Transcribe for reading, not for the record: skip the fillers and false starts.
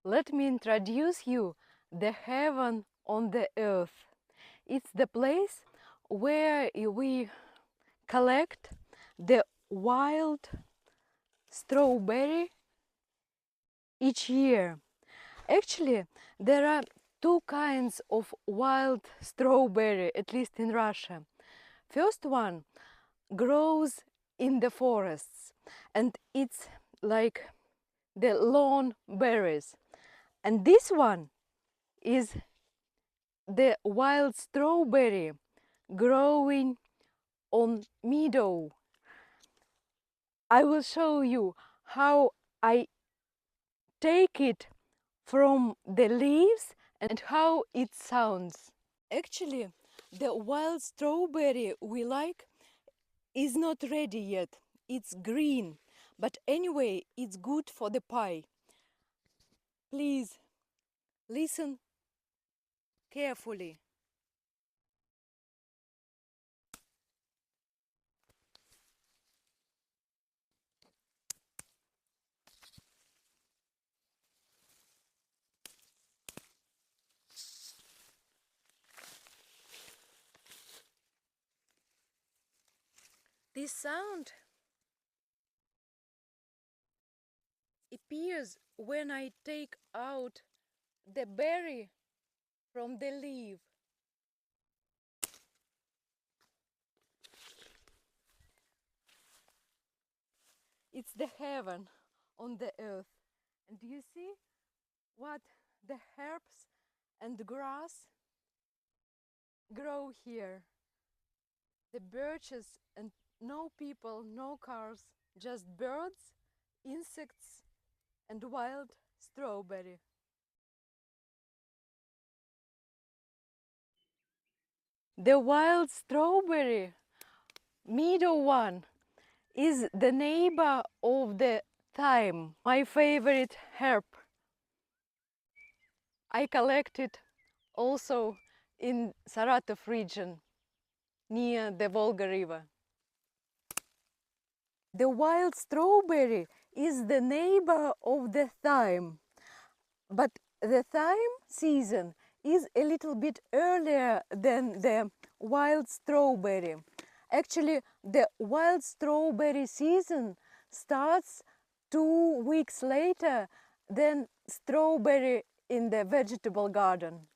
let me introduce you the heaven on the earth. It's the place where we collect the wild strawberry each year. Actually, there are two kinds of wild strawberry, at least in Russia. First one grows in the forests, and it's like the lawn berries. And this one is the wild strawberry growing on meadow. I will show you how I take it from the leaves and how it sounds. Actually, the wild strawberry we like is not ready yet. It's green, but anyway, it's good for the pie. Please listen carefully. This sound appears when I take out the berry from the leaf. It's the heaven on the earth. And do you see what the herbs and grass grow here? The birches and no people, no cars, just birds, insects and wild strawberry. The wild strawberry, meadow one, is the neighbor of the thyme, my favorite herb. I collect it also in Saratov region, near the Volga River. The wild strawberry is the neighbor of the thyme, but the thyme season is a little bit earlier than the wild strawberry. Actually, the wild strawberry season starts 2 weeks later than strawberry in the vegetable garden.